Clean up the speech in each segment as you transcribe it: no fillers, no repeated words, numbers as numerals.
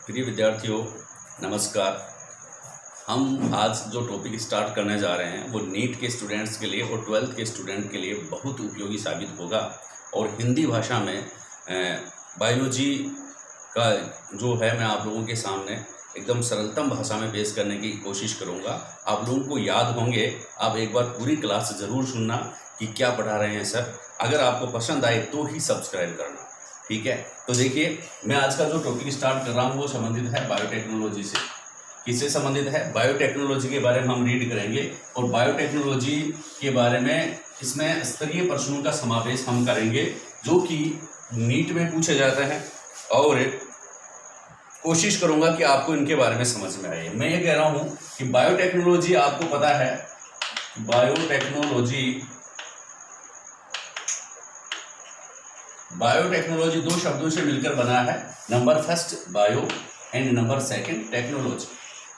प्रिय विद्यार्थियों, नमस्कार। हम आज जो टॉपिक स्टार्ट करने जा रहे हैं वो नीट के स्टूडेंट्स के लिए और 12th के स्टूडेंट के लिए बहुत उपयोगी साबित होगा। और हिंदी भाषा में बायोलॉजी का जो है मैं आप लोगों के सामने एकदम सरलतम भाषा में पेश करने की कोशिश करूंगा। आप लोगों को याद होंगे, आप एक बार पूरी क्लास ज़रूर सुनना कि क्या पढ़ा रहे हैं सर। अगर आपको पसंद आए तो ही सब्सक्राइब करना, ठीक है। तो देखिए, मैं आज का जो टॉपिक स्टार्ट कर रहा हूँ वो संबंधित है बायोटेक्नोलॉजी से। किससे संबंधित है? बायोटेक्नोलॉजी के बारे में हम रीड करेंगे और बायोटेक्नोलॉजी के बारे में इसमें स्तरीय प्रश्नों का समावेश हम करेंगे जो कि नीट में पूछे जाते हैं, और कोशिश करूंगा कि आपको इनके बारे में समझ में आए। मैं ये कह रहा हूँ कि बायोटेक्नोलॉजी, आपको पता है बायोटेक्नोलॉजी दो शब्दों से मिलकर बना है। Number first bio and number second technology.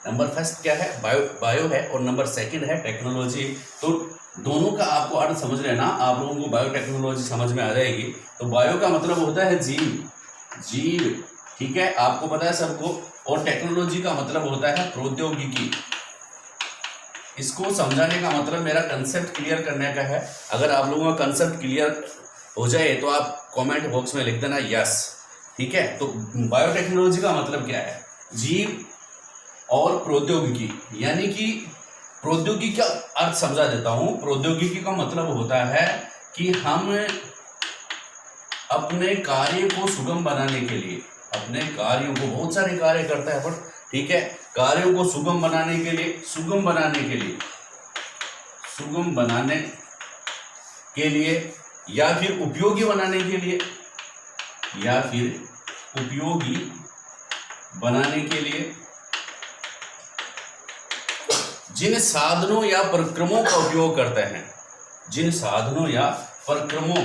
Number first क्या है? बायो है और नंबर सेकंड है टेक्नोलॉजी। तो दोनों का आपको अर्थ समझ लेना, आप लोगों को बायोटेक्नोलॉजी समझ में आ जाएगी। तो बायो का मतलब होता है जीव, ठीक है, आपको पता है सबको। और टेक्नोलॉजी का मतलब होता है प्रौद्योगिकी। इसको समझाने का मतलब मेरा कंसेप्ट क्लियर करने का है। अगर आप लोगों का कंसेप्ट क्लियर हो जाए तो आप कमेंट बॉक्स में लिख देना यस, ठीक है। तो बायोटेक्नोलॉजी का मतलब क्या है? जीव और प्रौद्योगिकी, यानी कि प्रौद्योगिकी का अर्थ समझा देता हूं। प्रौद्योगिकी का मतलब होता है कि हम अपने कार्य को सुगम बनाने के लिए, अपने कार्यों को, बहुत सारे कार्य करता है पर, ठीक है, कार्यों को सुगम बनाने के लिए या फिर उपयोगी बनाने के लिए जिन साधनों या परिक्रमों का उपयोग करते हैं, जिन साधनों या परिक्रमों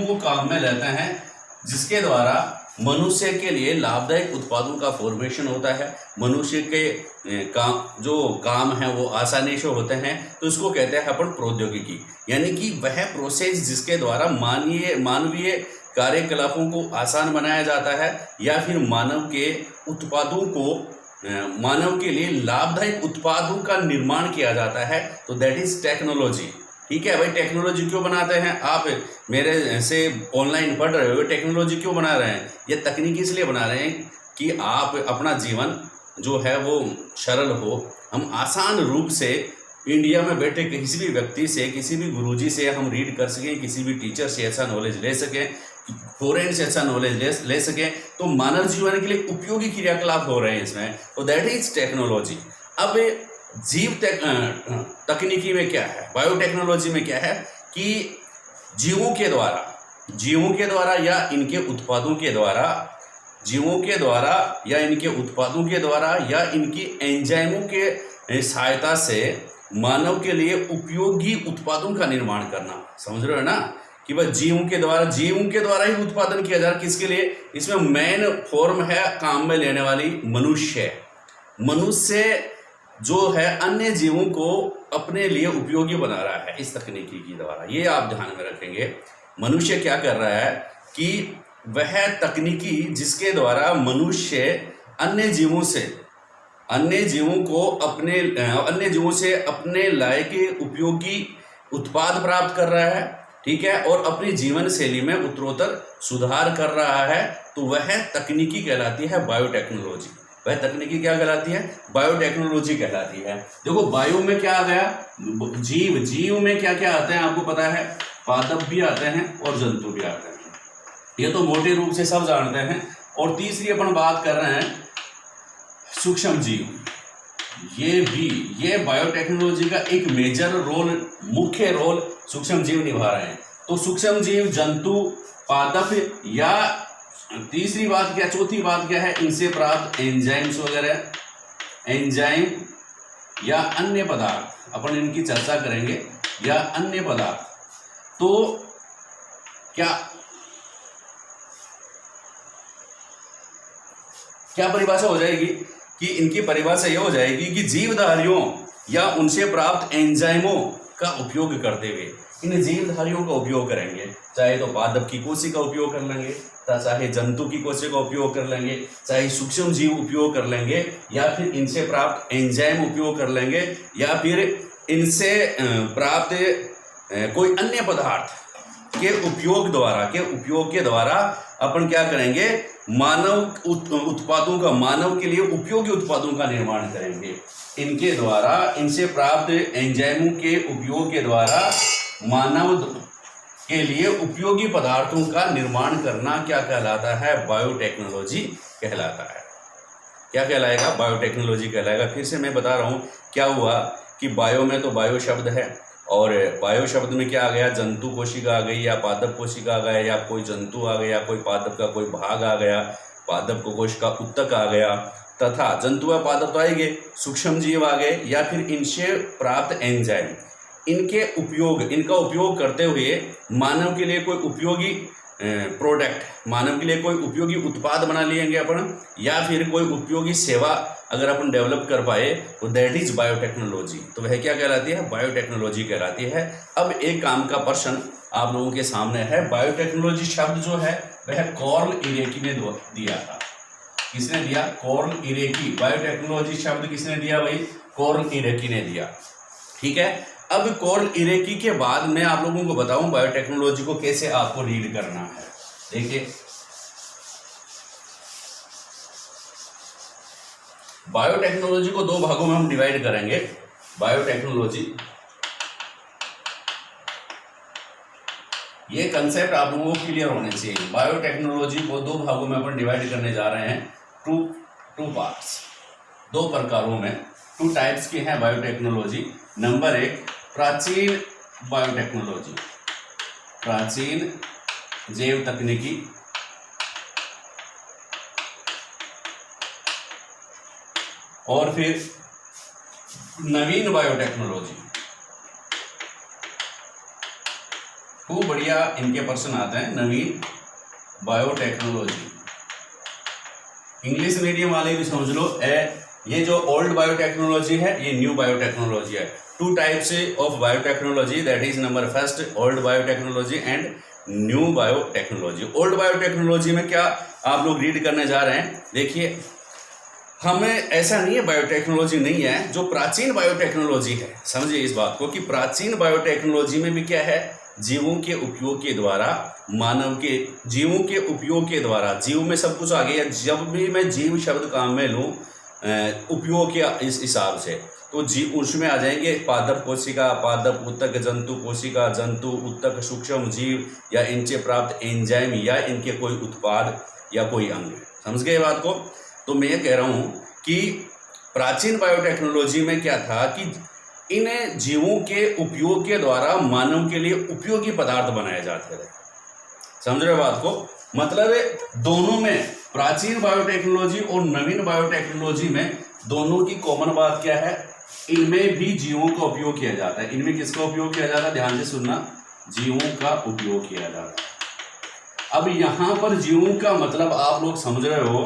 को काम में लेते हैं, जिसके द्वारा मनुष्य के लिए लाभदायक उत्पादों का फॉर्मेशन होता है। मनुष्य के काम है वो आसानी से होते हैं, तो इसको कहते हैं अपन प्रौद्योगिकी। यानी कि वह प्रोसेस जिसके द्वारा मानवीय कार्यकलापों को आसान बनाया जाता है या फिर मानव के लिए लाभदायक उत्पादों का निर्माण किया जाता है, तो दैट इज टेक्नोलॉजी, ठीक है भाई। टेक्नोलॉजी क्यों बनाते हैं? आप मेरे से ऑनलाइन पढ़ रहे हो, टेक्नोलॉजी क्यों बना रहे हैं? ये तकनीक इसलिए बना रहे हैं कि आप अपना जीवन जो है वो सरल हो। हम आसान रूप से इंडिया में बैठे किसी भी व्यक्ति से, किसी भी गुरुजी से हम रीड कर सकें, किसी भी टीचर से ऐसा नॉलेज ले सकें, फॉरेन से ऐसा नॉलेज ले सकें, तो मानव जीवन के लिए उपयोगी क्रियाकलाप हो रहे हैं इसमें, तो दैट इज टेक्नोलॉजी। अब तकनीकी में क्या है, बायोटेक्नोलॉजी में क्या है कि जीवों के द्वारा या इनके उत्पादों के द्वारा या इनकी एंजाइमों के सहायता से मानव के लिए उपयोगी उत्पादों का निर्माण करना। समझ रहे हो ना कि भाई जीवों के द्वारा ही उत्पादन किया जा रहा है। किसके लिए? इसमें मेन फॉर्म है काम में लेने वाली मनुष्य जो है अन्य जीवों को अपने लिए उपयोगी बना रहा है इस तकनीकी के द्वारा। ये आप ध्यान में रखेंगे। मनुष्य क्या कर रहा है कि वह तकनीकी जिसके द्वारा मनुष्य अन्य जीवों से अपने लायक उपयोगी उत्पाद प्राप्त कर रहा है, ठीक है, और अपनी जीवन शैली में उत्तरोत्तर सुधार कर रहा है, तो वह तकनीकी कहलाती है बायोटेक्नोलॉजी। वह तकनीकी क्या कहलाती है? बायोटेक्नोलॉजी कहलाती है। देखो, बायो में क्या आ गया? जीव में क्या क्या आते हैं आपको पता है? पादप भी आते हैं और जंतु भी आते हैं, ये तो मोटे रूप से सब जानते हैं। और तीसरी अपन बात कर रहे हैं सूक्ष्म जीव। ये बायोटेक्नोलॉजी का एक मुख्य रोल सूक्ष्म जीव निभा रहे हैं। तो सूक्ष्म जीव, जंतु, पादप या चौथी बात क्या है? इनसे प्राप्त एंजाइम्स वगैरह, एंजाइम या अन्य पदार्थ, अपन इनकी चर्चा करेंगे, या अन्य पदार्थ। तो क्या परिभाषा हो जाएगी कि इनकी परिभाषा यह हो जाएगी कि जीवधारियों या उनसे प्राप्त एंजाइमों का उपयोग करते हुए इन जीवधारियों का उपयोग करेंगे। चाहे तो पादप की कोशिका का उपयोग कर लेंगे, चाहे जंतु की कोशिका का उपयोग कर लेंगे, चाहे सूक्ष्म जीव उपयोग कर लेंगे, या फिर इनसे प्राप्त एंजाइम उपयोग कर लेंगे, या फिर इनसे प्राप्त कोई अन्य पदार्थ के उपयोग के द्वारा अपन क्या करेंगे, मानव उत्पादों का, मानव के लिए उपयोगी उत्पादों का निर्माण करेंगे। इनके द्वारा, इनसे प्राप्त एंजाइमों के उपयोग के द्वारा मानव के लिए उपयोगी पदार्थों का निर्माण करना क्या कहलाता है, बायोटेक्नोलॉजी कहलाता है। क्या कहलाएगा, बायोटेक्नोलॉजी कहलाएगा। फिर से मैं बता रहा हूँ, क्या हुआ कि बायो में तो बायो शब्द है, और बायो शब्द में क्या आ गया, जंतु कोशिका आ गई, या पादप कोशिका आ गया, या कोई जंतु आ गया, कोई पादप का कोई भाग आ गया, पादप कोशिका उत्तक आ गया, तथा जंतु व पादप तो आएंगे, सूक्ष्म जीव आ गए, या फिर इनसे प्राप्त एंजाइम, इनका उपयोग करते हुए मानव के लिए कोई उपयोगी प्रोडक्ट, मानव के लिए कोई उपयोगी उत्पाद बना लेंगे अपन, या फिर कोई उपयोगी सेवा अगर अपन डेवलप कर पाए तो दैट इज बायोटेक्नोलॉजी। तो वह क्या कहलाती है, बायोटेक्नोलॉजी कहलाती है। अब एक काम का प्रश्न आप लोगों के सामने है, बायोटेक्नोलॉजी शब्द जो है वह कॉर्ल इरेकी ने दिया था। किसने दिया, कॉर्ल इरेकी। बायोटेक्नोलॉजी शब्द किसने दिया भाई, कॉर्ल इरेकी ने दिया। ठीक है, अब कॉर्ल इरेकी के बाद मैं आप लोगों को बताऊं बायोटेक्नोलॉजी को कैसे आपको रीड करना है। देखिए, बायोटेक्नोलॉजी को दो भागों में हम डिवाइड करेंगे। बायोटेक्नोलॉजी, ये कंसेप्ट आप लोगों को क्लियर होने चाहिए। बायोटेक्नोलॉजी को दो भागों में अपन डिवाइड करने जा रहे हैं, टू पार्ट्स, दो प्रकारों में, टू टाइप्स की है बायोटेक्नोलॉजी। नंबर एक, प्राचीन बायोटेक्नोलॉजी, प्राचीन जैव तकनीकी, और फिर नवीन बायोटेक्नोलॉजी। खूब बढ़िया इनके प्रश्न आते हैं, नवीन बायोटेक्नोलॉजी। इंग्लिश मीडियम वाले भी समझ लो, ये जो ओल्ड बायोटेक्नोलॉजी है, ये न्यू बायोटेक्नोलॉजी है। Two types of biotechnology, that is number first old biotechnology and new biotechnology. Old biotechnology में क्या आप लोग रीड करने जा रहे हैं, देखिए, हमें ऐसा नहीं है, बायोटेक्नोलॉजी नहीं है जो प्राचीन बायोटेक्नोलॉजी है। समझिए इस बात को कि प्राचीन बायोटेक्नोलॉजी में भी क्या है, जीवों के उपयोग के द्वारा, मानव के जीवों के उपयोग के द्वारा, जीव में सब कुछ आ गया। जब भी मैं जीव शब्द काम में लूँ उपयोग के इस हिसाब से, तो जीव उसमें आ जाएंगे पादप कोशिका, पादप उत्तक, जंतु कोशिका, जंतु उत्तक, सूक्ष्म जीव, या इनसे प्राप्त एंजाइम, या इनके कोई उत्पाद या कोई अंग। समझ गए बात को। तो मैं ये कह रहा हूँ कि प्राचीन बायोटेक्नोलॉजी में क्या था कि इन जीवों के उपयोग के द्वारा मानव के लिए उपयोगी पदार्थ बनाए जाते थे। समझ रहे बात को, मतलब दोनों में, प्राचीन बायोटेक्नोलॉजी और नवीन बायोटेक्नोलॉजी में, दोनों की कॉमन बात क्या है, इनमें भी जीवों का उपयोग किया जाता है। इनमें किसका उपयोग किया जाता है, ध्यान से सुनना, जीवों का उपयोग किया जाता है। अब यहां पर जीवों का मतलब आप लोग समझ रहे हो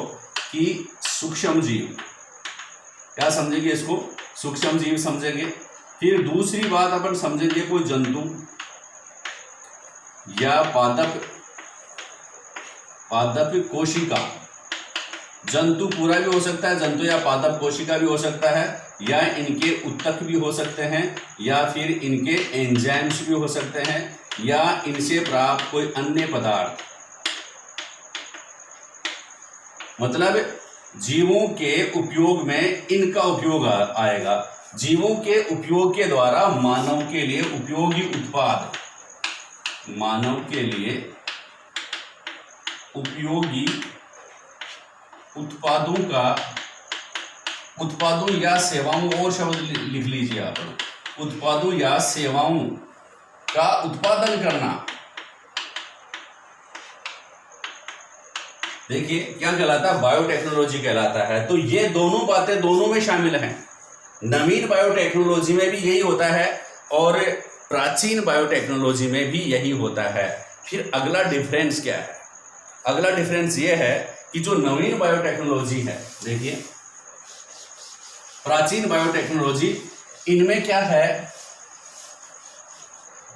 कि सूक्ष्म जीव, क्या समझेंगे इसको, सूक्ष्म जीव समझेंगे। फिर दूसरी बात अपन समझेंगे कोई जंतु या पादप कोशिका। जंतु पूरा भी हो सकता है, जंतु या पादप कोशिका भी हो सकता है, या इनके उत्तक भी हो सकते हैं, या फिर इनके एंजाइम्स भी हो सकते हैं, या इनसे प्राप्त कोई अन्य पदार्थ। मतलब जीवों के उपयोग में इनका उपयोग आएगा। जीवों के उपयोग के द्वारा मानव के लिए उपयोगी उत्पाद, मानव के लिए उपयोगी उत्पादों या सेवाओं, और शब्द लिख लीजिए आप, उत्पादों या सेवाओं का उत्पादन करना। देखिए क्या कहलाता है, बायोटेक्नोलॉजी कहलाता है। तो ये दोनों बातें दोनों में शामिल हैं। नवीन बायोटेक्नोलॉजी में भी यही होता है और प्राचीन बायोटेक्नोलॉजी में भी यही होता है। फिर अगला डिफरेंस क्या है, अगला डिफरेंस ये है कि जो नवीन बायोटेक्नोलॉजी है, देखिए प्राचीन बायोटेक्नोलॉजी, इनमें क्या है,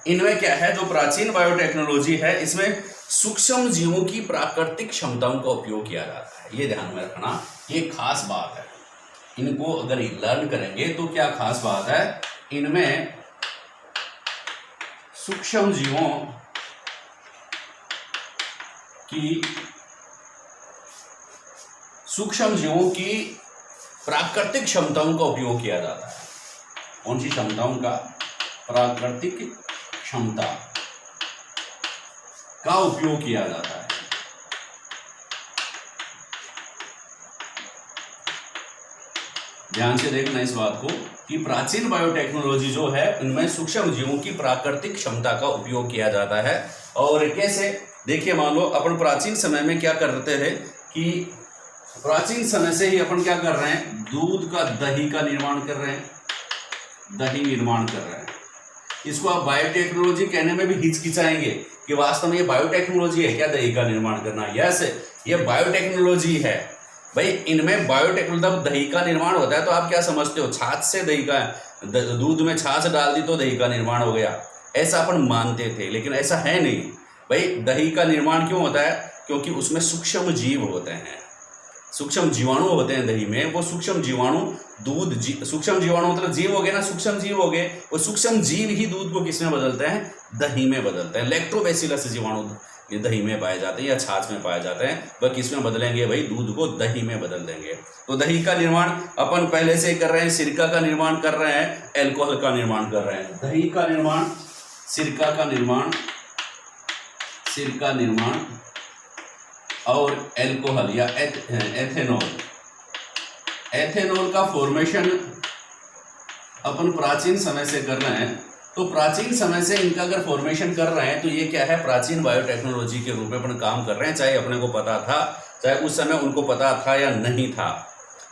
इनमें क्या है, जो प्राचीन बायोटेक्नोलॉजी है इसमें सूक्ष्म जीवों की प्राकृतिक क्षमताओं का उपयोग किया जाता है। ये ध्यान में रखना, ये खास बात है। इनको अगर लर्न करेंगे तो क्या खास बात है, इनमें सूक्ष्म जीवों की प्राकृतिक क्षमताओं का उपयोग किया जाता है। कौन सी क्षमताओं का? प्राकृतिक क्षमता का उपयोग किया जाता है। ध्यान से देखना इस बात को कि प्राचीन बायोटेक्नोलॉजी जो है इनमें सूक्ष्म जीवों की प्राकृतिक क्षमता का उपयोग किया जाता है। और कैसे? देखिए, मान लो अपन प्राचीन समय में क्या करते थे कि प्राचीन समय से ही अपन क्या कर रहे हैं, दूध का, दही का निर्माण कर रहे हैं, दही निर्माण कर रहे हैं। इसको आप बायोटेक्नोलॉजी कहने में भी हिचकिचाएंगे कि वास्तव में ये बायोटेक्नोलॉजी है क्या दही का निर्माण करना? यस, ये बायोटेक्नोलॉजी है भाई। इनमें बायोटेक्नोलॉजी, दही का निर्माण होता है तो आप क्या समझते हो, छाछ से दही का, दूध में छाछ डाल दी तो दही का निर्माण हो गया, ऐसा अपन मानते थे। लेकिन ऐसा है नहीं भाई। दही का निर्माण क्यों होता है? क्योंकि उसमें सूक्ष्म जीव होते हैं, सूक्ष्म जीवाणु होते हैं दही में। वो सूक्ष्म जीवाणु सूक्ष्म जीवाणु मतलब जीव हो गए ना, सूक्ष्म जीव हो गए। वो सूक्ष्म जीव ही दूध को किसमें बदलते हैं? दही में बदलते हैं। लैक्टोबैसिलस जीवाणु ये दही में पाए जाते हैं या छाछ में पाए जाते हैं। वह किसमें बदलेंगे भाई? दूध को दही में बदल देंगे। तो दही का निर्माण अपन पहले से कर रहे हैं, सिरका का निर्माण कर रहे हैं, एल्कोहल का निर्माण कर रहे हैं। दही का निर्माण, सिरका का निर्माण, सिरका निर्माण और एल्कोहल या एथेनॉल का फॉर्मेशन अपन प्राचीन समय से कर रहे हैं। तो प्राचीन समय से इनका अगर फॉर्मेशन कर रहे हैं तो ये क्या है? प्राचीन बायोटेक्नोलॉजी के रूप में अपन काम कर रहे हैं। चाहे अपने को पता था, चाहे उस समय उनको पता था या नहीं था,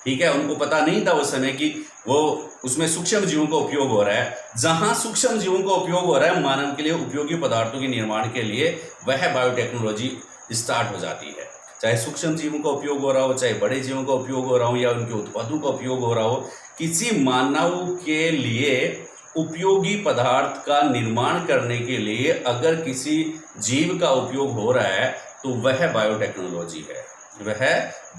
ठीक है, उनको पता नहीं था उस समय कि वो उसमें सूक्ष्म जीवों का उपयोग हो रहा है। जहां सूक्ष्म जीवों का उपयोग हो रहा है मानव के लिए उपयोगी पदार्थों के निर्माण के लिए, वह बायोटेक्नोलॉजी स्टार्ट हो जाती है। चाहे सूक्ष्म जीवों का उपयोग हो रहा हो, चाहे बड़े जीवों का उपयोग हो रहा हो, या उनके उत्पादों का उपयोग हो रहा हो, किसी मानव के लिए उपयोगी पदार्थ का निर्माण करने के लिए अगर किसी जीव का उपयोग हो रहा है तो वह बायोटेक्नोलॉजी है, वह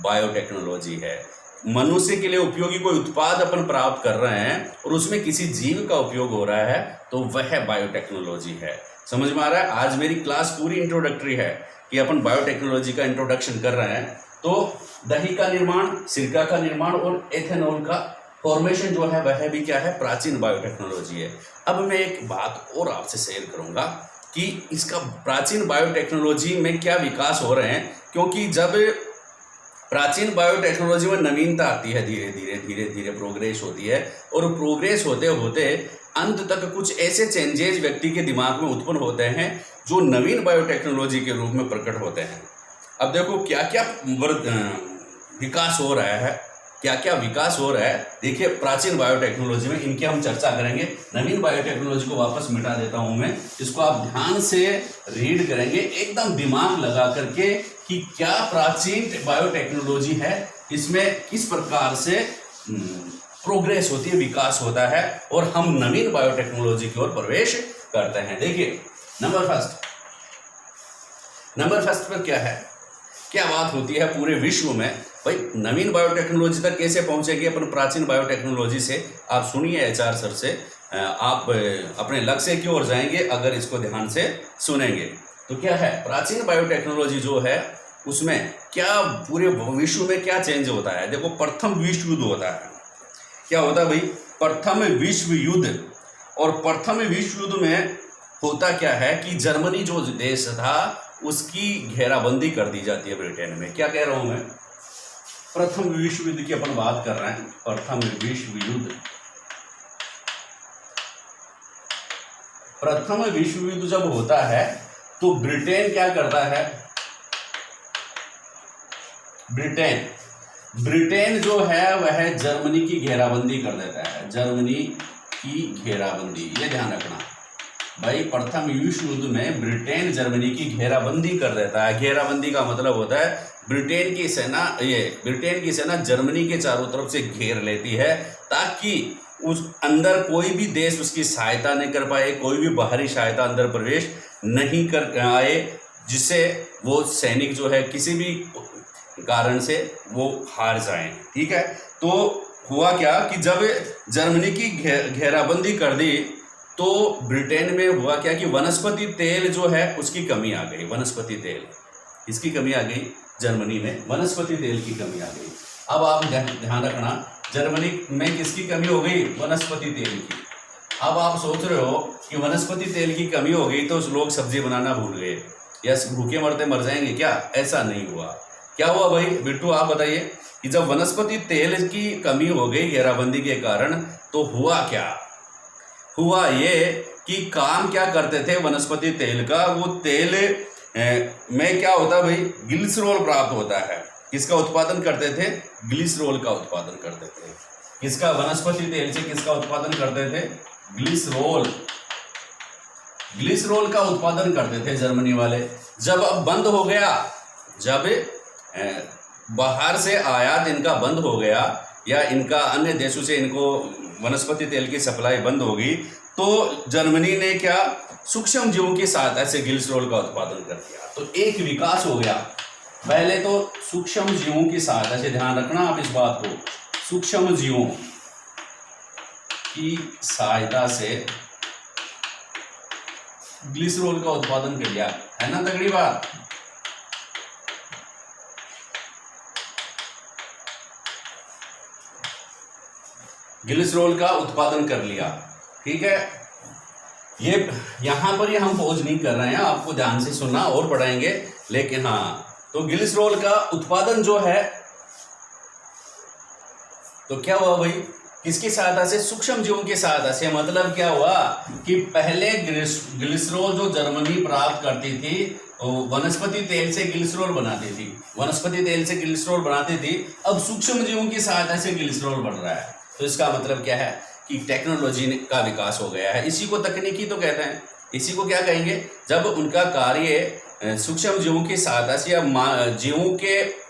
बायोटेक्नोलॉजी है। मनुष्य के लिए उपयोगी कोई उत्पाद अपन प्राप्त कर रहे हैं और उसमें किसी जीव का उपयोग हो रहा है तो वह बायोटेक्नोलॉजी है। समझ में आ रहा है? आज मेरी क्लास पूरी इंट्रोडक्टरी है कि अपन बायोटेक्नोलॉजी का इंट्रोडक्शन कर रहे हैं। तो दही का निर्माण, सिरका का निर्माण और एथेनॉल का फॉर्मेशन जो है वह भी क्या है? प्राचीन बायोटेक्नोलॉजी है। अब मैं एक बात और आपसे शेयर करूंगा कि इसका प्राचीन बायोटेक्नोलॉजी में क्या विकास हो रहे हैं, क्योंकि जब प्राचीन बायोटेक्नोलॉजी में नवीनता आती है, धीरे धीरे धीरे धीरे प्रोग्रेस होती है, और प्रोग्रेस होते होते अंत तक कुछ ऐसे चेंजेस व्यक्ति के दिमाग में उत्पन्न होते हैं जो नवीन बायोटेक्नोलॉजी के रूप में प्रकट होते हैं। अब देखो क्या क्या विकास हो रहा है, क्या क्या विकास हो रहा है। देखिए, प्राचीन बायोटेक्नोलॉजी में इनकी हम चर्चा करेंगे। नवीन बायोटेक्नोलॉजी को वापस मिटा देता हूं मैं, इसको आप ध्यान से रीड करेंगे एकदम दिमाग लगा करके कि क्या प्राचीन बायोटेक्नोलॉजी है, इसमें किस प्रकार से प्रोग्रेस होती है, विकास होता है, और हम नवीन बायोटेक्नोलॉजी की ओर प्रवेश करते हैं। देखिए, नंबर फर्स्ट पर क्या है, क्या बात होती है पूरे विश्व में भाई नवीन बायोटेक्नोलॉजी तक कैसे पहुंचेंगे अपन प्राचीन बायोटेक्नोलॉजी से। आप सुनिए एचआर सर से, आप अपने लक्ष्य की ओर जाएंगे अगर इसको ध्यान से सुनेंगे। तो क्या है प्राचीन बायोटेक्नोलॉजी जो है, उसमें क्या पूरे विश्व में क्या चेंज होता है। देखो, प्रथम विश्व युद्ध होता है। क्या होता है भाई? प्रथम विश्व युद्ध। और प्रथम विश्व युद्ध में होता क्या है कि जर्मनी जो देश था उसकी घेराबंदी कर दी जाती है ब्रिटेन में। क्या कह रहा हूं मैं? प्रथम विश्व युद्ध की अपन बात कर रहे हैं। प्रथम विश्व युद्ध, प्रथम विश्व युद्ध जब होता है तो ब्रिटेन क्या करता है? ब्रिटेन जो है वह जर्मनी की घेराबंदी कर देता है। जर्मनी की घेराबंदी, ये ध्यान रखना भाई। प्रथम विश्व युद्ध में ब्रिटेन जर्मनी की घेराबंदी कर देता है। घेराबंदी का मतलब होता है ब्रिटेन की सेना जर्मनी के चारों तरफ से घेर लेती है ताकि उस अंदर कोई भी देश उसकी सहायता नहीं कर पाए, कोई भी बाहरी सहायता अंदर प्रवेश नहीं कर आए, जिससे वो सैनिक जो है किसी भी कारण से वो हार जाएं। ठीक है, तो हुआ क्या कि जब जर्मनी की घेराबंदी कर दी तो ब्रिटेन में हुआ क्या कि वनस्पति तेल जो है उसकी कमी आ गई। वनस्पति तेल इसकी कमी आ गई, जर्मनी में वनस्पति तेल की कमी आ गई। अब आप ध्यान रखना, जर्मनी में किसकी कमी हो गई? वनस्पति तेल की। अब आप सोच रहे हो कि वनस्पति तेल की कमी हो गई तो लोग सब्जी बनाना भूल गए या भूखे मरते मर जाएंगे क्या? ऐसा नहीं हुआ। क्या हुआ भाई बिट्टू, आप बताइए कि जब वनस्पति तेल की कमी हो गई घेराबंदी के कारण तो हुआ क्या? हुआ ये कि काम क्या करते थे वनस्पति तेल का, वो तेल में क्या होता भाई? ग्लिसरॉल प्राप्त होता है। किसका उत्पादन करते थे? ग्लिसरॉल का उत्पादन करते थे। किसका? वनस्पति तेल से किसका उत्पादन करते थे? ग्लिसरॉल। ग्लिसरॉल का उत्पादन करते थे जर्मनी वाले। जब अब बंद हो गया, जब बाहर से आयात इनका बंद हो गया या इनका अन्य देशों से इनको वनस्पति तेल की सप्लाई बंद हो गई, तो जर्मनी ने क्या? सूक्ष्म जीवों की सहायता से ग्लिसरॉल का उत्पादन कर दिया। तो एक विकास हो गया। पहले तो सूक्ष्म जीवों की सहायता से, ध्यान रखना आप इस बात को, सूक्ष्म जीवों की सहायता से ग्लिसरॉल का उत्पादन कर दिया, है ना तगड़ी बात। ग्लिसरॉल का उत्पादन कर लिया। ठीक है, ये यहां पर ये हम पहुंच नहीं कर रहे हैं, आपको ध्यान से सुनना और पढ़ाएंगे। लेकिन हाँ, तो ग्लिसरॉल का उत्पादन जो है, तो क्या हुआ भाई? किसकी सहायता से? सूक्ष्म जीवों की सहायता से। मतलब क्या हुआ कि पहले ग्लिसरॉल जो जर्मनी प्राप्त करती थी वनस्पति तेल से ग्लिसरॉल बनाती थी, वनस्पति तेल से ग्लिसरॉल बनाती थी। अब सूक्ष्म जीवों की सहायता से ग्लिसरॉल बन रहा है। तो इसका मतलब क्या है कि टेक्नोलॉजी का विकास हो गया है। इसी को तकनीकी तो कहते हैं। इसी को क्या कहेंगे? जब उनका कार्य सूक्ष्म जीवों की सहायता से या जीवों के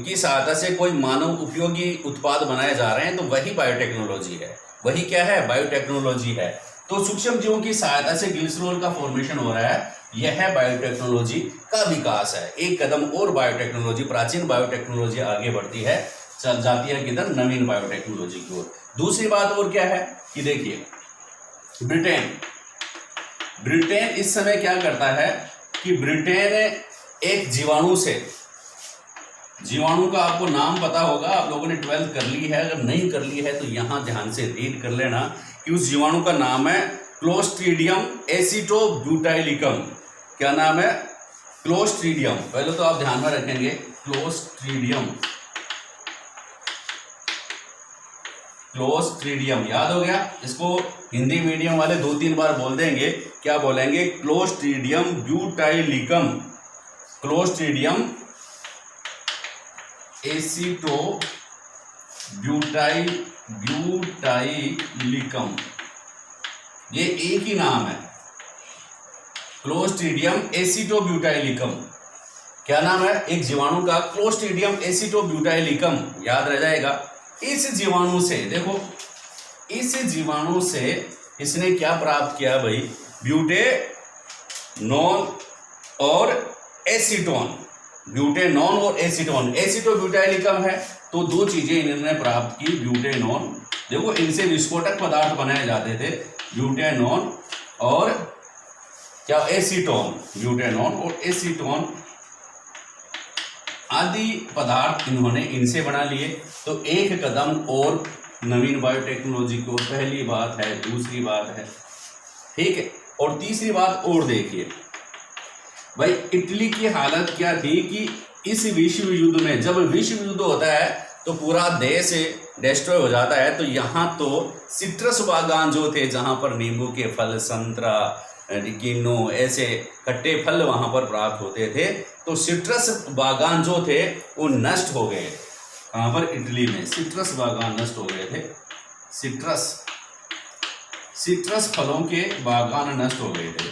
की सहायता से कोई मानव उपयोगी उत्पाद बनाए जा रहे हैं, तो वही बायोटेक्नोलॉजी है। वही क्या है? बायोटेक्नोलॉजी है। तो सूक्ष्म जीवों की सहायता से ग्लिसरॉल का फॉर्मेशन हो रहा है, यह बायोटेक्नोलॉजी का विकास है। एक कदम और बायोटेक्नोलॉजी, प्राचीन बायोटेक्नोलॉजी आगे बढ़ती है, चल जाती है किधर? नवीन बायोटेक्नोलॉजी की ओर। दूसरी बात और क्या है कि देखिए, ब्रिटेन इस समय क्या करता है कि ब्रिटेन एक जीवाणु का आपको नाम पता होगा, आप लोगों ने 12th कर ली है। अगर नहीं कर ली है तो यहां ध्यान से रीड कर लेना कि उस जीवाणु का नाम है क्लोस्ट्रीडियम एसिटोब्यूटाइलिकम। क्या नाम है? क्लोस्ट्रीडियम। पहले तो आप ध्यान में रखेंगे, क्लोस्ट्रीडियम याद हो गया। इसको हिंदी मीडियम वाले 2-3 बार बोल देंगे। क्या बोलेंगे? क्लोस्ट्रीडियम ब्यूटाइलिकम, क्लोस्ट्रीडियम एसिटोब्यूटाइलिकम, ये एक ही नाम है, क्लोस्ट्रीडियम एसिटोब्यूटाइलिकम। क्या नाम है एक जीवाणु का? क्लोस्ट्रीडियम एसिटोब्यूटाइलिकम। याद रह जाएगा। इस जीवाणु से, देखो, इस जीवाणु से इसने क्या प्राप्त किया भाई? ब्यूटेनॉल और एसीटोन। ब्यूटेनॉल और एसीटोन, एसिटोब्यूटाइलिकम है तो दो चीजें इन्होंने प्राप्त की। ब्यूटेनॉल, देखो इनसे विस्फोटक पदार्थ बनाए जाते थे, ब्यूटेनॉल और क्या? एसीटोन। ब्यूटेनॉल और एसीटोन आदि पदार्थ इन्होंने इनसे बना लिए। तो एक कदम और नवीन बायोटेक्नोलॉजी को, पहली बात है। दूसरी बात है, ठीक है, और तीसरी बात और देखिए भाई, इटली की हालत क्या थी कि इस विश्व युद्ध में, जब विश्व युद्ध होता है तो पूरा देश डिस्ट्रॉय हो जाता है, तो यहाँ तो सिट्रस बागान जो थे, जहाँ पर नींबू के फल, संतरा, किन्नू, ऐसे खट्टे फल वहाँ पर प्राप्त होते थे, तो सिट्रस बागान जो थे वो नष्ट हो गए। कहाँ पर? इटली में सिट्रस बागान नष्ट हो गए थे। सिट्रस फलों के बागान नष्ट हो गए थे।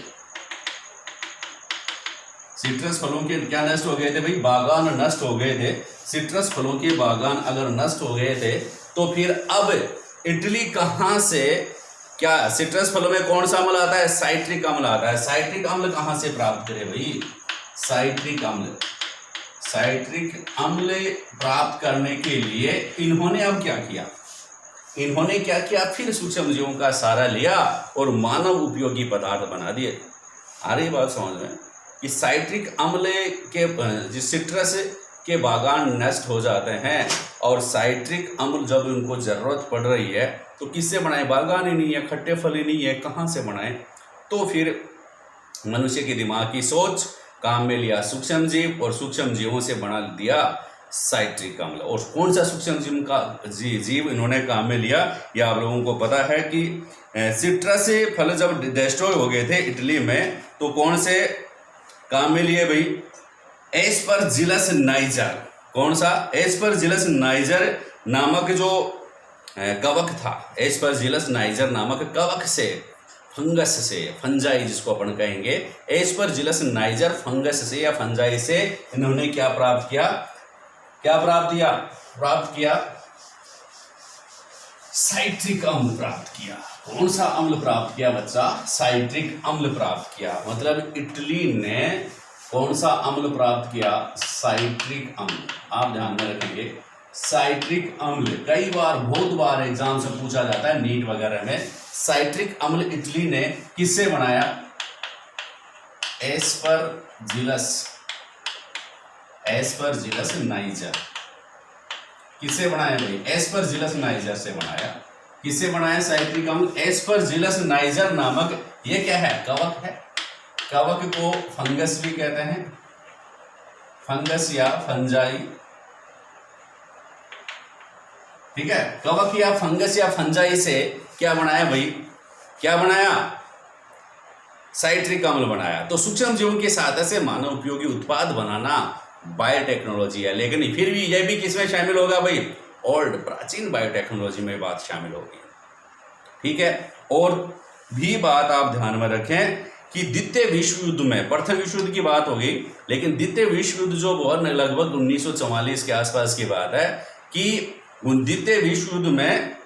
सिट्रस फलों के क्या नष्ट हो गए थे भाई? बागान नष्ट हो गए थे। सिट्रस फलों के बागान अगर नष्ट हो गए थे तो फिर अब इटली कहाँ से, क्या सिट्रस फलों में कौन सा अम्ल आता है? साइट्रिक अम्ल आता है। साइट्रिक अम्ल कहाँ से प्राप्त करें भाई? साइट्रिक अम्ल, साइट्रिक अम्ल प्राप्त करने के लिए इन्होंने अब क्या किया? इन्होंने क्या किया? फिर सूक्ष्म जीवों का सहारा लिया और मानव उपयोगी पदार्थ बना दिए। आ रही बात समझ में कि साइट्रिक अम्ल के जिस सिट्रस के बागान नष्ट हो जाते हैं और साइट्रिक अम्ल जब उनको ज़रूरत पड़ रही है तो किससे बनाए? बागान ही नहीं है, खट्टे फल ही नहीं है, कहाँ से बनाए? तो फिर मनुष्य के दिमाग की सोच काम में लिया सूक्ष्म जीव और सूक्ष्म जीवों से बना दिया साइट्रिक अम्ल। और कौन सा सूक्ष्म जीव का जीव इन्होंने काम में लिया? यह आप लोगों को पता है कि सिट्रस फल जब डिस्ट्रॉय हो गए थे इटली में तो कौन से काम में लिए भाई? Aspergillus niger. कौन सा? एस्परजिलस नाइजर नामक जो कवक था, एस्परजिलस नाइजर नामक कवक से, फंगस से, फंजाई जिसको अपन कहेंगे, एस्परजिलस नाइजर फंगस से या फंजाई से इन्होंने क्या प्राप्त किया? क्या प्राप्त किया? साइट्रिक अम्ल प्राप्त किया। कौन सा अम्ल प्राप्त किया बच्चा? साइट्रिक अम्ल प्राप्त किया। मतलब इटली ने कौन सा अम्ल प्राप्त किया? साइट्रिक अम्ल। आप ध्यान में रखेंगे, साइट्रिक अम्ल कई बार, बहुत बार एग्जाम से पूछा जाता है, नीट वगैरह में। साइट्रिक अम्ल इटली ने किससे बनाया? Aspergillus niger. किससे बनाया भाई? एस्परजिलस नाइजर से बनाया। किससे बनाया साइट्रिक अम्ल? एस्परजिलस नाइजर नामक, ये क्या है? कवक है। कवक को फंगस भी कहते हैं, फंगस या फंजाई, ठीक है। कवक या फंगस या फंजाई से क्या बनाया भाई? क्या बनाया? साइट्रिक अम्ल बनाया। तो सूक्ष्म जीवों की सहायता से मानव उपयोगी उत्पाद बनाना बायोटेक्नोलॉजी है। लेकिन फिर भी यह भी किसमें शामिल होगा भाई? ओल्ड, प्राचीन बायोटेक्नोलॉजी में बात शामिल होगी, ठीक है। और भी बात आप ध्यान में रखें कि द्वितीय विश्व युद्ध में, प्रथम विश्व युद्ध की बात होगी, लेकिन द्वितीय विश्व युद्ध जो बहुत लगभग 1944 के आसपास की बात है कि द्वितीय विश्व युद्ध में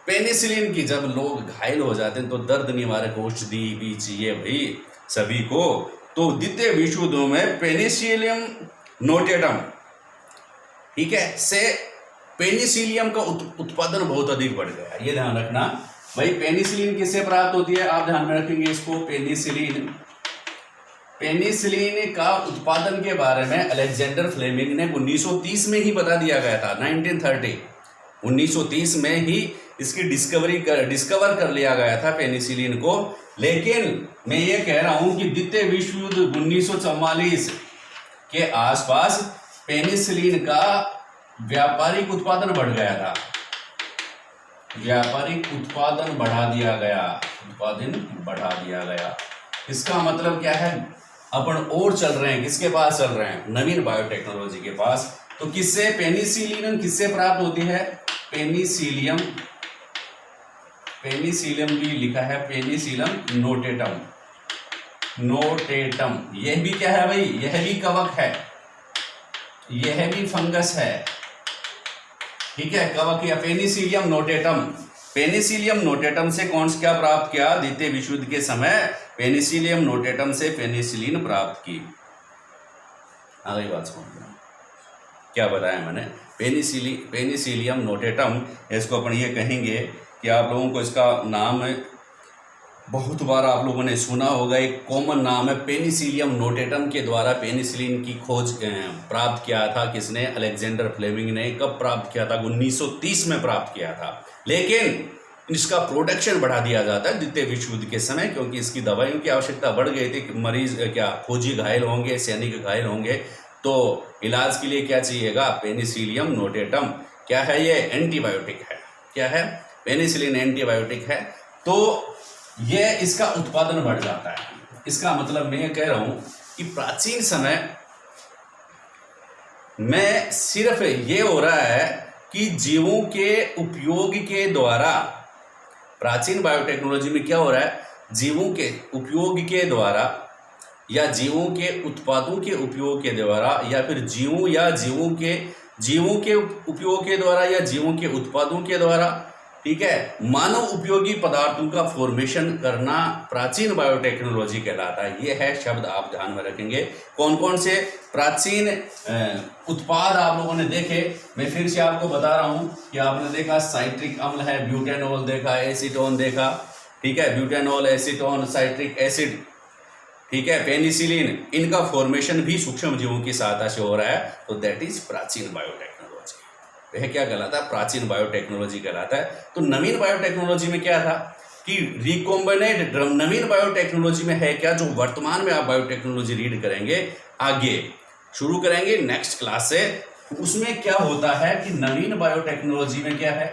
पेनिसिलिन की, जब लोग घायल हो जाते हैं तो दर्द निवारक औषधि भी चाहिए भाई सभी को। तो द्वितीय विश्व युद्ध में पेनिसिलियम नोटेटम, ठीक है, से पेनिसिलियम का उत्पादन बहुत अधिक बढ़ गया। ये ध्यान रखना भाई। पेनिसिलिन किससे प्राप्त होती है? आप ध्यान में रखेंगे इसको। पेनिसिलिन का उत्पादन के बारे में अलेक्जेंडर फ्लेमिंग ने 1930 में ही बता दिया गया था। 1930 में ही इसकी डिस्कवर कर लिया गया था पेनिसिलिन को। लेकिन मैं ये कह रहा हूं कि द्वितीय विश्व युद्ध 1944 के आसपास पेनिसिलिन का व्यापारिक उत्पादन बढ़ गया था। व्यापारिक उत्पादन बढ़ा दिया गया। इसका मतलब क्या है? अपन और चल रहे हैं, किसके पास चल रहे हैं? नवीन बायोटेक्नोलॉजी के पास। तो किससे? पेनिसिलिन किससे प्राप्त होती है? पेनिसिलियम भी लिखा है, पेनिसिलियम नोटेटम। यह भी क्या है भाई? यह भी कवक है, यह भी फंगस है, ठीक है। कवक या पेनिसिलियम नोटेटम। पेनिसिलियम नोटेटम से कौन सा क्या प्राप्त किया? द्वितीय विश्व युद्ध के समय पेनिसिलियम नोटेटम से पेनिसिलिन प्राप्त की। अगली बात समझना, क्या बताया मैंने? पेनिसिलियम नोटेटम, इसको अपन ये कहेंगे कि आप लोगों को इसका नाम बहुत बार आप लोगों ने सुना होगा। एक कॉमन नाम है पेनिसिलियम नोटेटम के द्वारा पेनिसिलिन की खोज प्राप्त किया था किसने? अलेक्जेंडर फ्लेमिंग ने। कब प्राप्त किया था? 1930 में प्राप्त किया था। लेकिन इसका प्रोडक्शन बढ़ा दिया जाता है द्वितीय विश्व युद्ध के समय, क्योंकि इसकी दवाइयों की आवश्यकता बढ़ गई थी। मरीज क्या, फौजी घायल होंगे, सैनिक घायल होंगे, तो इलाज के लिए क्या चाहिएगा? Penicillium notatum. क्या है ये? एंटीबायोटिक है। क्या है? पेनिसिलिन एंटीबायोटिक है। तो ये इसका उत्पादन बढ़ जाता है। इसका मतलब मैं ये कह रहा हूं कि प्राचीन समय में सिर्फ ये हो रहा है कि जीवों के उपयोग के द्वारा, प्राचीन बायोटेक्नोलॉजी में क्या हो रहा है? जीवों के उपयोग के द्वारा या जीवों के उत्पादों के उपयोग के द्वारा या फिर जीवों के उपयोग के द्वारा या जीवों के उत्पादों के द्वारा, ठीक है। मानव उपयोगी पदार्थों का फॉर्मेशन करना प्राचीन बायोटेक्नोलॉजी कहलाता है। ये है शब्द आप ध्यान में रखेंगे। कौन कौन से प्राचीन उत्पाद आप लोगों ने देखे, मैं फिर से आपको बता रहा हूं कि आपने देखा साइट्रिक अम्ल है, ब्यूटेनॉल देखा, एसीटोन देखा, ठीक है, ब्यूटेनॉल, एसीटोन, साइट्रिक एसिड, ठीक है, पेनिसिलिन, इनका फॉर्मेशन भी सूक्ष्म जीवों की सहायता से हो रहा है। तो दैट इज प्राचीन बायोटेक्नोलॉजी। वह क्या कहलाता है? प्राचीन बायोटेक्नोलॉजी कहलाता है। तो नवीन बायोटेक्नोलॉजी में क्या था कि रिकॉम्बिनेट ड्रम, नवीन बायोटेक्नोलॉजी में है क्या, जो वर्तमान में आप बायोटेक्नोलॉजी रीड करेंगे, आगे शुरू करेंगे नेक्स्ट क्लास से, उसमें क्या होता है कि नवीन बायोटेक्नोलॉजी में क्या है,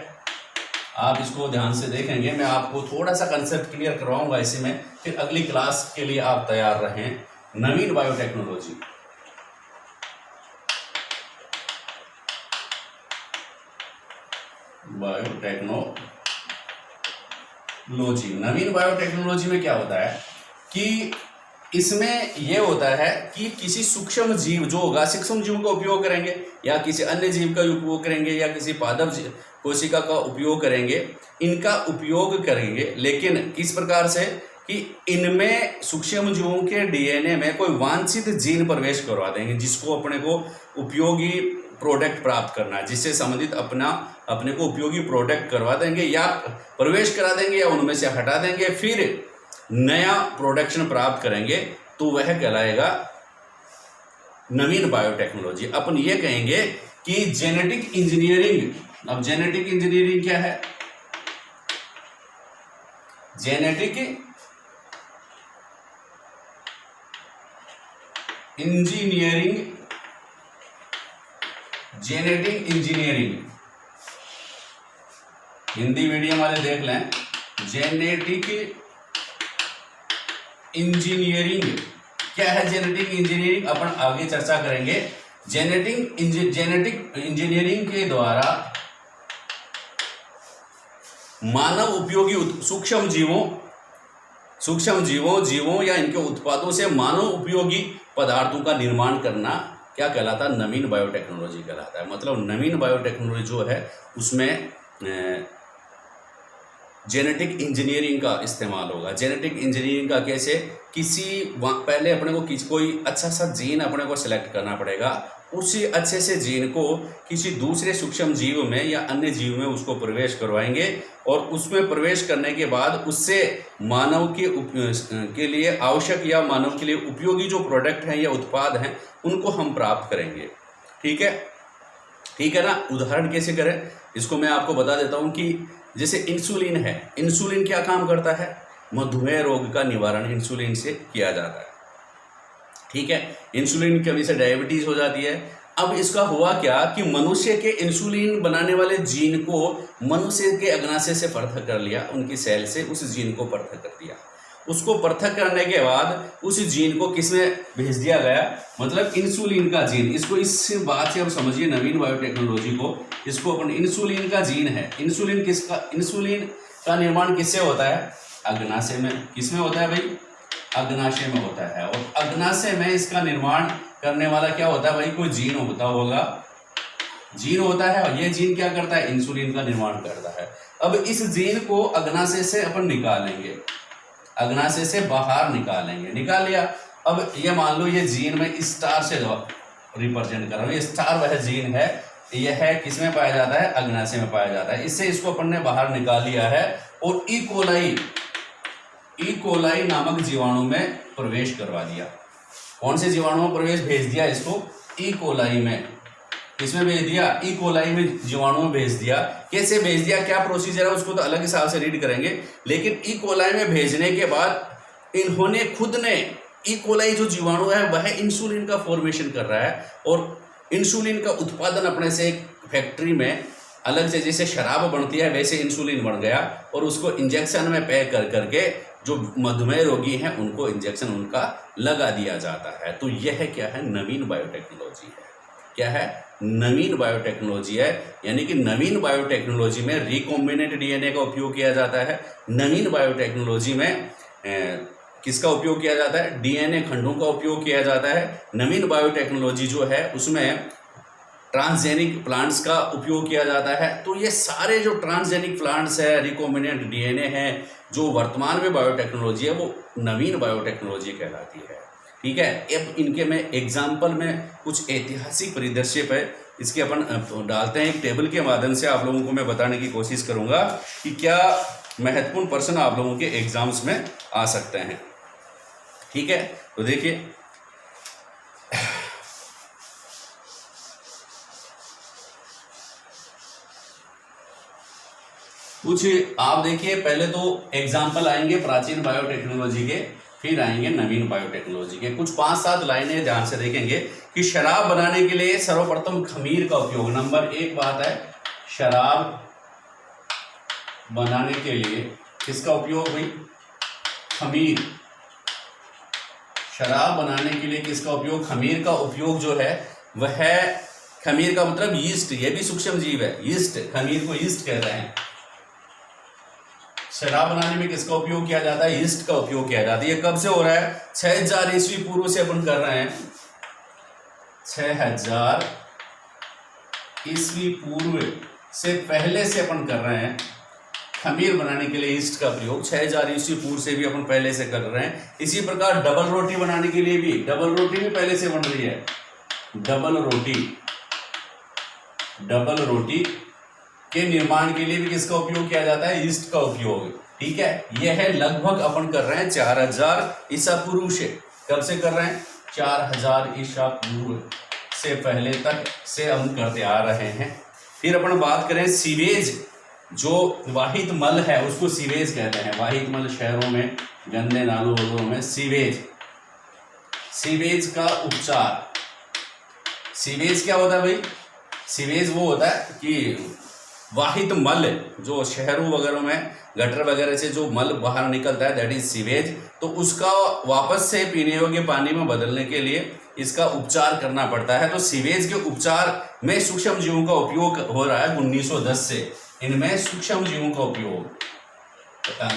आप इसको ध्यान से देखेंगे। मैं आपको थोड़ा सा कंसेप्ट क्लियर करवाऊंगा इसी में, फिर अगली क्लास के लिए आप तैयार रहें। नवीन बायोटेक्नोलॉजी, नवीन बायोटेक्नोलॉजी में क्या होता है कि इसमें यह होता है कि किसी सूक्ष्म जीव जो होगा, सूक्ष्म जीव का उपयोग करेंगे या किसी अन्य जीव का उपयोग करेंगे या किसी पादप कोशिका का उपयोग करेंगे, इनका उपयोग करेंगे, लेकिन किस प्रकार से कि इनमें सूक्ष्म जीवों के डीएनए में कोई वांछित जीन प्रवेश करवा देंगे, जिसको अपने को उपयोगी प्रोडक्ट प्राप्त करना है, जिससे संबंधित अपने को उपयोगी प्रोडक्ट करवा देंगे या प्रवेश करा देंगे या उनमें से हटा देंगे, फिर नया प्रोडक्शन प्राप्त करेंगे, तो वह कहलाएगा नवीन बायोटेक्नोलॉजी। अपन ये कहेंगे कि जेनेटिक इंजीनियरिंग। अब जेनेटिक इंजीनियरिंग क्या है? Genetic engineering, genetic engineering, Hindi medium वाले देख लें, जेनेटिक इंजीनियरिंग क्या है? जेनेटिक इंजीनियरिंग अपन आगे चर्चा करेंगे। जेनेटिक इंजीनियरिंग के द्वारा मानव उपयोगी सूक्ष्म जीवों या इनके उत्पादों से मानव उपयोगी पदार्थों का निर्माण करना क्या कहलाता है? नवीन बायोटेक्नोलॉजी कहलाता है। मतलब नवीन बायोटेक्नोलॉजी जो है उसमें जेनेटिक इंजीनियरिंग का इस्तेमाल होगा। जेनेटिक इंजीनियरिंग का कैसे? पहले अपने को कोई अच्छा सा जीन अपने को सिलेक्ट करना पड़ेगा, उसी अच्छे से जीन को किसी दूसरे सूक्ष्म जीव में या अन्य जीव में उसको प्रवेश करवाएंगे, और उसमें प्रवेश करने के बाद उससे मानव के लिए आवश्यक या मानव के लिए उपयोगी जो प्रोडक्ट हैं या उत्पाद हैं उनको हम प्राप्त करेंगे। ठीक है ना? उदाहरण कैसे करें इसको मैं आपको बता देता हूँ कि जैसे इंसुलिन है। इंसुलिन क्या काम करता है? मधुमेह रोग का निवारण इंसुलिन से किया जाता है। ठीक है, इंसुलिन की कमी से डायबिटीज हो जाती है। अब इसका हुआ क्या कि मनुष्य के इंसुलिन बनाने वाले जीन को मनुष्य के अग्नाशय से पृथक कर लिया, उनकी सेल से उस जीन को पृथक कर दिया। उसको पृथक करने के बाद उस जीन को किसमें भेज दिया गया? मतलब इंसुलिन का जीन। इसको इस बात से अब समझिए नवीन बायोटेक्नोलॉजी को, इसको अपन इंसुलिन का जीन है। इंसुलिन का निर्माण किससे होता है? अग्नाशय में। किसमें होता है भाई? अग्नाशय में होता है। और अग्नाशय में इसका निर्माण करने वाला क्या होता है भाई? कोई जीन होगा, जीन होता है, और ये जीन क्या करता है? इंसुलिन का निर्माण करता है। अब इस जीन को अग्नाशय से अपन निकालेंगे, अग्नाशय से बाहर निकालेंगे। निकाल लिया। अब ये मान लो ये जीन में स्टार से रिप्रेजेंट कर रहा हूँ, ये स्टार वह जीन है, यह है किसमें पाया जाता है? अग्नाशय में पाया जाता है। इससे इसको अपन ने बाहर निकाल लिया है और इकोलाई नामक जीवाणु में प्रवेश करवा दिया। कौन से जीवाणु में प्रवेश भेज दिया? इसको इकोलाई में। किसमें भेज दिया? इकोलाई में जीवाणु में भेज दिया। कैसे भेज दिया, क्या प्रोसीजर है उसको तो अलग हिसाब से रीड करेंगे, लेकिन इकोलाई में भेजने के बाद इन्होंने खुद ने, इकोलाई जो जीवाणु है वह इंसुलिन का फॉर्मेशन कर रहा है, और इंसुलिन का उत्पादन अपने से एक फैक्ट्री में अलग से, जैसे शराब बनती है वैसे इंसुलिन बन गया, और उसको इंजेक्शन में पैक करके जो मधुमेह रोगी हैं उनको इंजेक्शन उनका लगा दिया जाता है। तो यह क्या है? नवीन बायोटेक्नोलॉजी है। क्या है? नवीन बायोटेक्नोलॉजी है। यानी कि नवीन बायोटेक्नोलॉजी में रिकॉम्बिनेंट डीएनए का उपयोग किया जाता है। नवीन बायोटेक्नोलॉजी में किसका उपयोग किया जाता है? डीएनए खंडों का उपयोग किया जाता है। नवीन बायोटेक्नोलॉजी जो है उसमें ट्रांसजेनिक प्लांट्स का उपयोग किया जाता है। तो ये सारे जो ट्रांसजेनिक प्लांट्स है, रिकॉम्बिनेंट डीएनए है, जो वर्तमान में बायोटेक्नोलॉजी है वो नवीन बायोटेक्नोलॉजी कहलाती है। ठीक है, अब इनके मैं एग्जाम्पल में कुछ ऐतिहासिक परिदृश्य पे इसके अपन डालते हैं एक टेबल के माध्यम से, आप लोगों को मैं बताने की कोशिश करूंगा कि क्या महत्वपूर्ण प्रश्न आप लोगों के एग्जाम्स में आ सकते हैं। ठीक है, तो देखिए कुछ आप देखिए, पहले तो एग्जाम्पल आएंगे प्राचीन बायोटेक्नोलॉजी के, फिर आएंगे नवीन बायोटेक्नोलॉजी के। कुछ 5-7 लाइनें ध्यान से देखेंगे कि शराब बनाने के लिए सर्वप्रथम खमीर का उपयोग, नंबर 1 बात है, शराब बनाने के लिए किसका उपयोग हुई? खमीर। शराब बनाने के लिए किसका उपयोग? खमीर का उपयोग जो है वह है, खमीर का मतलब यीस्ट, ये भी सूक्ष्म जीव है, यीस्ट, खमीर को यीस्ट कहते हैं। शराब बनाने में किसका उपयोग किया जाता है? यीस्ट का उपयोग किया जाता है। ये कब से हो रहा है? 6000 ईस्वी पूर्व से अपन कर रहे हैं, 6000 ईस्वी पूर्व से पहले से अपन कर रहे हैं खमीर बनाने के लिए यीस्ट का प्रयोग। 6000 ईस्वी पूर्व से भी अपन पहले से कर रहे हैं। इसी प्रकार डबल रोटी बनाने के लिए भी, डबल रोटी भी पहले से बन रही है। डबल रोटी के निर्माण के लिए भी किसका उपयोग किया जाता है? यीस्ट का उपयोग। ठीक है, यह है लगभग अपन कर रहे हैं 4000 ईसा पूर्व से। कब से कर रहे हैं? 4000 ईसा पूर्व से पहले तक से हम करते आ रहे हैं। फिर अपन बात करें सीवेज, जो वाहित मल है उसको सीवेज कहते हैं। वाहित मल, शहरों में गंदे नालों वगैरह में सीवेज, सीवेज का उपचार। सीवेज क्या होता है भाई? सीवेज वो होता है कि वाहित मल, जो शहरों वगैरह में गटर वगैरह से जो मल बाहर निकलता है, दैट इज सीवेज। तो उसका वापस से पीने योग्य पानी में बदलने के लिए इसका उपचार करना पड़ता है। तो सीवेज के उपचार में सूक्ष्म जीवों का उपयोग हो रहा है 1910 से। इनमें सूक्ष्म जीवों का उपयोग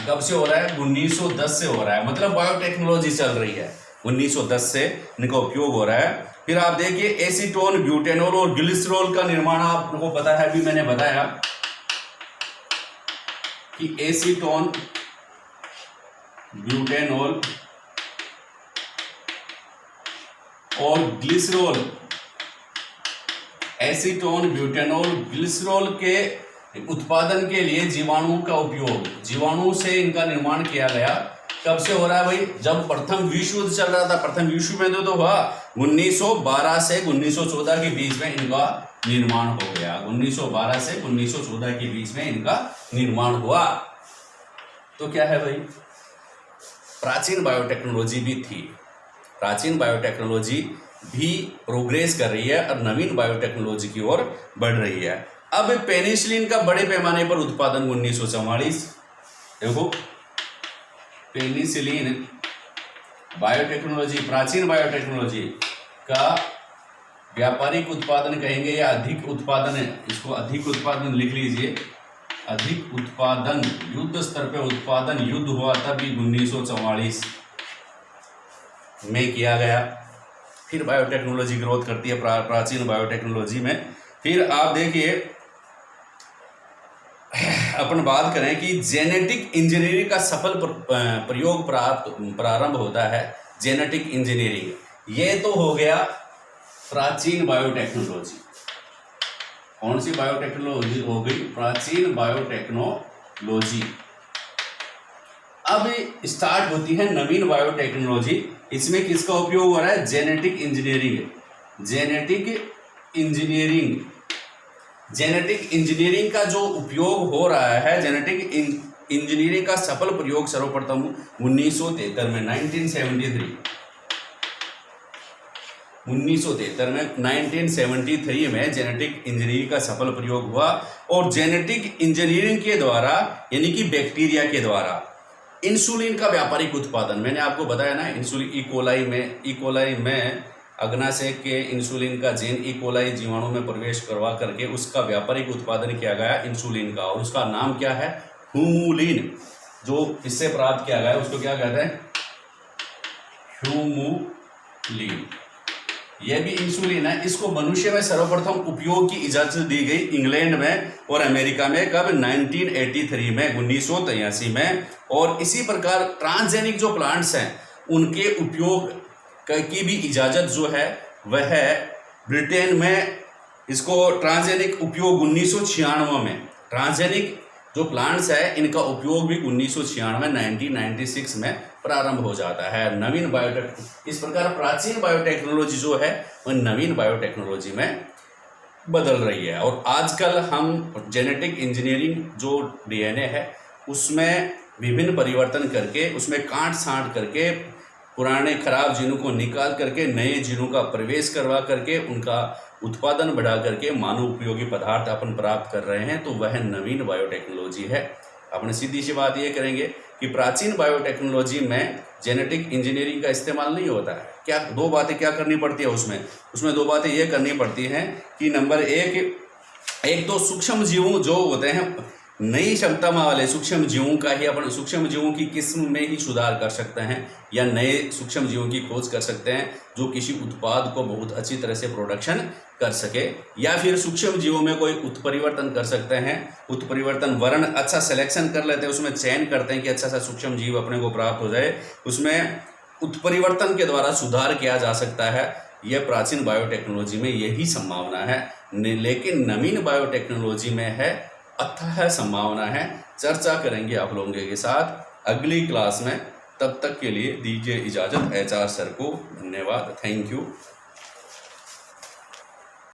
कब से हो रहा है? 1910 से हो रहा है, मतलब बायोटेक्नोलॉजी चल रही है, 1910 से इनका उपयोग हो रहा है। फिर आप देखिए एसीटोन, ब्यूटेनॉल और ग्लिसरॉल का निर्माण आपको पता है, अभी मैंने बताया कि एसीटोन, ब्यूटेनॉल और ग्लिसरॉल, एसीटोन, ब्यूटेनॉल, ग्लिसरॉल के उत्पादन के लिए जीवाणुओं का उपयोग, जीवाणु से इनका निर्माण किया गया। कब से हो रहा है भाई? जब प्रथम विश्व युद्ध चल रहा था। प्रथम विश्व युद्ध तो हुआ 1912 से 1914 के बीच में इनका निर्माण हो गया। 1912 से 1914 के बीच में इनका निर्माण हुआ। तो क्या है भाई? प्राचीन बायोटेक्नोलॉजी भी थी, प्राचीन बायोटेक्नोलॉजी भी प्रोग्रेस कर रही है और नवीन बायोटेक्नोलॉजी की ओर बढ़ रही है। अब पेनिसिलिन का बड़े पैमाने पर उत्पादन 1944, देखो पेनिसिलिन बायोटेक्नोलॉजी, प्राचीन बायोटेक्नोलॉजी का व्यापारिक उत्पादन कहेंगे या अधिक उत्पादन है, इसको अधिक उत्पादन लिख लीजिए। अधिक उत्पादन, युद्ध स्तर पे उत्पादन, युद्ध हुआ तभी 1944 में किया गया। फिर बायोटेक्नोलॉजी ग्रोथ करती है प्राचीन बायोटेक्नोलॉजी में। फिर आप देखिए अपन बात करें कि जेनेटिक इंजीनियरिंग का सफल प्रयोग प्रारंभ होता है। जेनेटिक इंजीनियरिंग, ये तो हो गया प्राचीन बायोटेक्नोलॉजी। कौन सी बायोटेक्नोलॉजी हो गई? प्राचीन बायोटेक्नोलॉजी। अब स्टार्ट होती है नवीन बायोटेक्नोलॉजी। इसमें किसका उपयोग हो रहा है? Genetic engineering. Genetic engineering, genetic engineering का जो उपयोग हो रहा है, जेनेटिक इंजीनियरिंग का सफल प्रयोग सर्वप्रथम 1973 में, 1973 में जेनेटिक इंजीनियरिंग का सफल प्रयोग हुआ। और जेनेटिक इंजीनियरिंग के द्वारा, यानी कि बैक्टीरिया के द्वारा, इंसुलिन का व्यापारिक उत्पादन, मैंने आपको बताया ना, इंसुलिन इकोलाई में अग्नाशय के इंसुलिन का जीन इकोलाई जीवाणु में प्रवेश करवा करके उसका व्यापारिक उत्पादन किया गया इंसुलिन का, और उसका नाम क्या है? ह्यूमुलिन। जो इससे प्राप्त किया गया उसको क्या कहते हैं? ह्यूमुलिन। यह भी इंसुलिन है, इसको मनुष्य में सर्वप्रथम उपयोग की इजाजत दी गई इंग्लैंड में और अमेरिका में कब? 1983 में, 1983 में। और इसी प्रकार ट्रांसजेनिक जो प्लांट्स हैं उनके उपयोग की भी इजाजत जो है वह ब्रिटेन में, इसको ट्रांसजेनिक उपयोग 1996 में, ट्रांसजेनिक जो प्लांट्स है इनका उपयोग भी 1996 1996 में प्रारंभ हो जाता है। नवीन बायोटेक, इस प्रकार प्राचीन बायोटेक्नोलॉजी जो है वह नवीन बायोटेक्नोलॉजी में बदल रही है। और आजकल हम जेनेटिक इंजीनियरिंग जो डीएनए है उसमें विभिन्न परिवर्तन करके, उसमें काट छांट करके, पुराने खराब जीनों को निकाल करके नए जीनों का प्रवेश करवा करके उनका उत्पादन बढ़ा करके मानव उपयोगी पदार्थ अपन प्राप्त कर रहे हैं, तो वह नवीन बायोटेक्नोलॉजी है। अपने सीधी सी बात ये करेंगे कि प्राचीन बायोटेक्नोलॉजी में जेनेटिक इंजीनियरिंग का इस्तेमाल नहीं होता है। क्या दो बातें क्या करनी पड़ती है उसमें दो बातें ये करनी पड़ती हैं कि नंबर एक तो सूक्ष्म जीवों जो होते हैं, नई क्षमता वाले सूक्ष्म जीवों का ही अपन सूक्ष्म जीवों की किस्म में ही सुधार कर सकते हैं या नए सूक्ष्म जीवों की खोज कर सकते हैं जो किसी उत्पाद को बहुत अच्छी तरह से प्रोडक्शन कर सके, या फिर सूक्ष्म जीवों में कोई उत्परिवर्तन कर सकते हैं। उत्परिवर्तन वर्ण अच्छा सिलेक्शन कर लेते हैं, उसमें चयन करते हैं कि अच्छा सा सूक्ष्म जीव अपने को प्राप्त हो जाए, उसमें उत्परिवर्तन के द्वारा सुधार किया जा सकता है। यह प्राचीन बायोटेक्नोलॉजी में यही संभावना है, लेकिन नवीन बायोटेक्नोलॉजी में है अथाह संभावना है। चर्चा करेंगे आप लोगों के साथ अगली क्लास में। तब तक के लिए दीजिए इजाज़त एचआर सर को। धन्यवाद, थैंक यू।